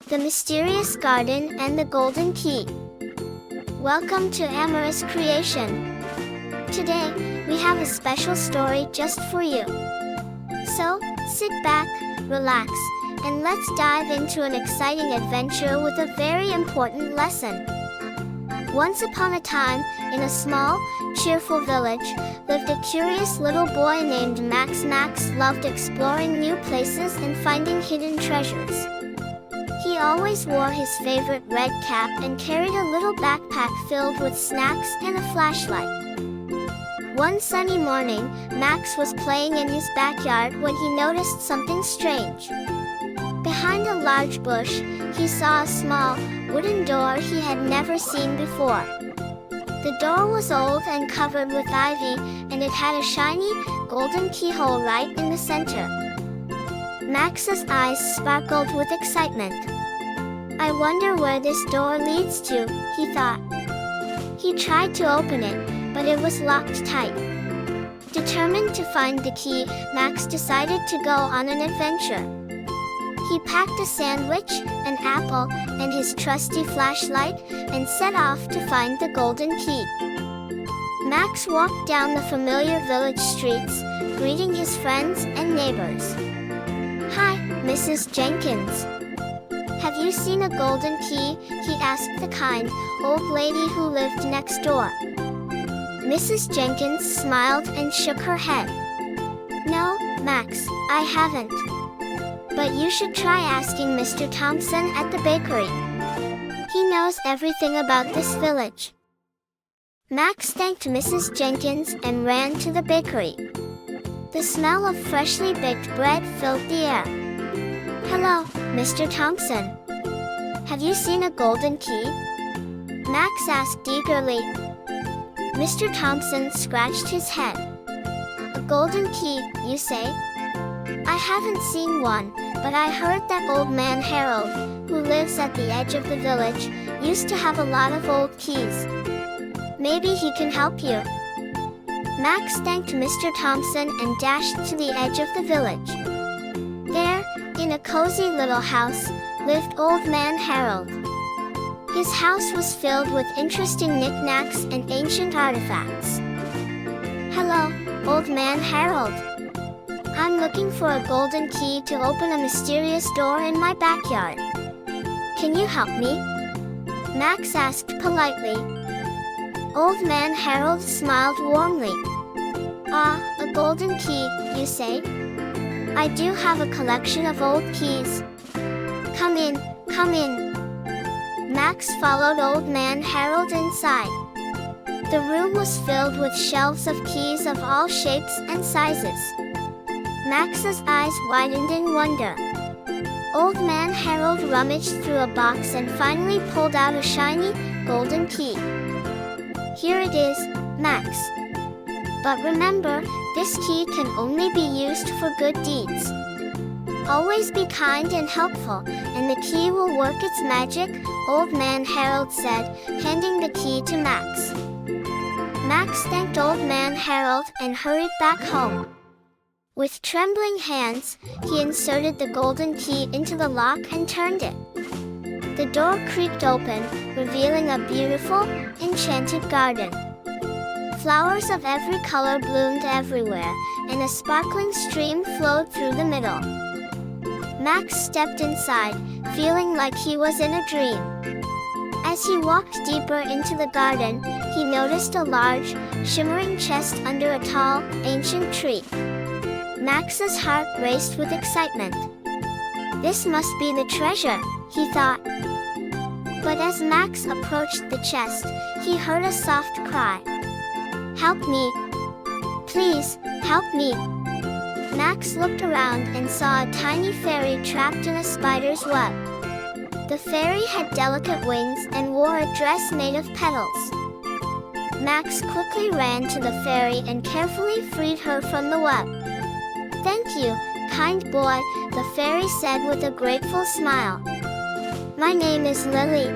The Mysterious Garden and the Golden Key. Welcome to Amaris Creation. Today, we have a special story just for you. So, sit back, relax, and let's dive into an exciting adventure with a very important lesson. Once upon a time, in a small, cheerful village, lived a curious little boy named Max. Max loved exploring new places and finding hidden treasures. He always wore his favorite red cap and carried a little backpack filled with snacks and a flashlight. One sunny morning, Max was playing in his backyard when he noticed something strange. Behind a large bush, he saw a small, wooden door he had never seen before. The door was old and covered with ivy, and it had a shiny, golden keyhole right in the center. Max's eyes sparkled with excitement. "I wonder where this door leads to," he thought. He tried to open it, but it was locked tight. Determined to find the key, Max decided to go on an adventure. He packed a sandwich, an apple, and his trusty flashlight, and set off to find the golden key. Max walked down the familiar village streets, greeting his friends and neighbors. "Hi, Mrs. Jenkins. Have you seen a golden key?" he asked the kind, old lady who lived next door. Mrs. Jenkins smiled and shook her head. "No, Max, I haven't. But you should try asking Mr. Thompson at the bakery. He knows everything about this village." Max thanked Mrs. Jenkins and ran to the bakery. The smell of freshly baked bread filled the air. "Hello, Mr. Thompson. Have you seen a golden key?" Max asked eagerly. Mr. Thompson scratched his head. "A golden key, you say? I haven't seen one, but I heard that old man Harold, who lives at the edge of the village, used to have a lot of old keys. Maybe he can help you." Max thanked Mr. Thompson and dashed to the edge of the village. There, in a cozy little house, lived Old Man Harold. His house was filled with interesting knickknacks and ancient artifacts. "Hello, Old Man Harold. I'm looking for a golden key to open a mysterious door in my backyard. Can you help me?" Max asked politely. Old Man Harold smiled warmly. "Ah, a golden key, you say? I do have a collection of old keys. Come in, come in." Max followed Old Man Harold inside. The room was filled with shelves of keys of all shapes and sizes. Max's eyes widened in wonder. Old Man Harold rummaged through a box and finally pulled out a shiny, golden key. "Here it is, Max. But remember, this key can only be used for good deeds. Always be kind and helpful, and the key will work its magic," Old Man Harold said, handing the key to Max. Max thanked Old Man Harold and hurried back home. With trembling hands, he inserted the golden key into the lock and turned it. The door creaked open, revealing a beautiful, enchanted garden. Flowers of every color bloomed everywhere, and a sparkling stream flowed through the middle. Max stepped inside, feeling like he was in a dream. As he walked deeper into the garden, he noticed a large, shimmering chest under a tall, ancient tree. Max's heart raced with excitement. "This must be the treasure," he thought. But as Max approached the chest, he heard a soft cry. "Help me! Please, help me!" Max looked around and saw a tiny fairy trapped in a spider's web. The fairy had delicate wings and wore a dress made of petals. Max quickly ran to the fairy and carefully freed her from the web. "Thank you, kind boy," the fairy said with a grateful smile. "My name is Lily.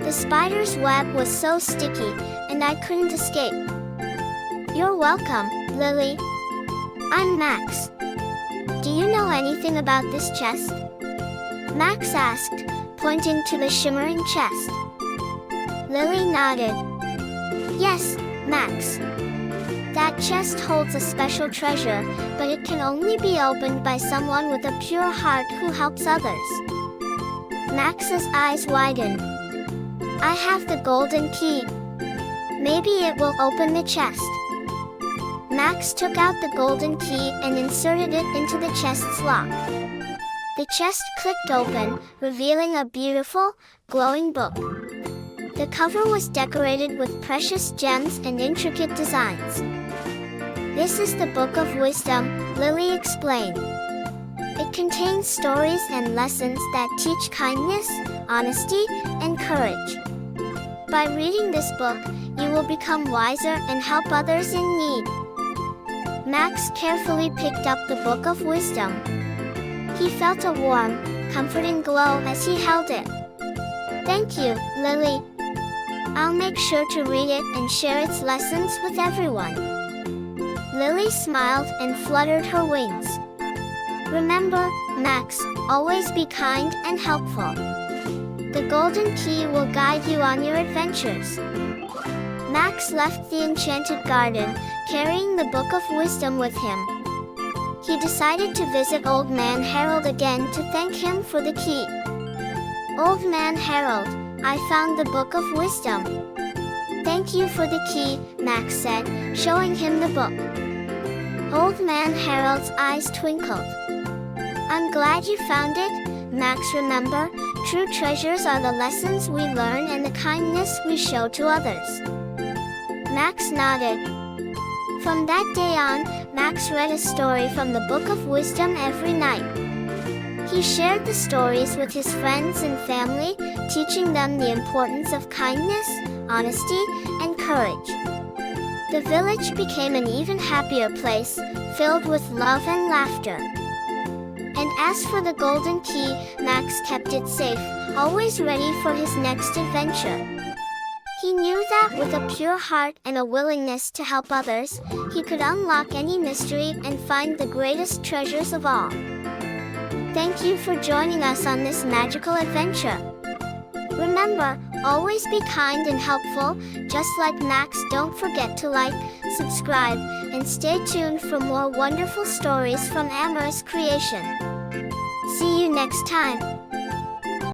The spider's web was so sticky, and I couldn't escape." "You're welcome, Lily. I'm Max. Do you know anything about this chest?" Max asked, pointing to the shimmering chest. Lily nodded. Yes, Max. That chest holds a special treasure, but it can only be opened by someone with a pure heart who helps others. Max's eyes widened. I have the golden key. Maybe it will open the chest. Max took out the golden key and inserted it into the chest's lock. The chest clicked open, revealing a beautiful, glowing book. The cover was decorated with precious gems and intricate designs. This is the Book of Wisdom, Lily explained. It contains stories and lessons that teach kindness, honesty, and courage. By reading this book, you will become wiser and help others in need. Max carefully picked up the Book of Wisdom. He felt a warm, comforting glow as he held it. Thank you, Lily. I'll make sure to read it and share its lessons with everyone. Lily smiled and fluttered her wings. Remember, Max, always be kind and helpful. The golden key will guide you on your adventures. Max left the enchanted garden, carrying the Book of Wisdom with him. He decided to visit Old Man Harold again to thank him for the key. Old Man Harold, I found the Book of Wisdom. Thank you for the key, Max said, showing him the book. Old Man Harold's eyes twinkled. I'm glad you found it, Max. Remember, true treasures are the lessons we learn and the kindness we show to others. Max nodded. From that day on, Max read a story from the Book of Wisdom every night. He shared the stories with his friends and family, teaching them the importance of kindness, honesty, and courage. The village became an even happier place, filled with love and laughter. And as for the golden key, Max kept it safe, always ready for his next adventure. He knew that with a pure heart and a willingness to help others, he could unlock any mystery and find the greatest treasures of all. Thank you for joining us on this magical adventure. Remember, always be kind and helpful, just like Max. Don't forget to like, subscribe, and stay tuned for more wonderful stories from Amaris Creation. See you next time.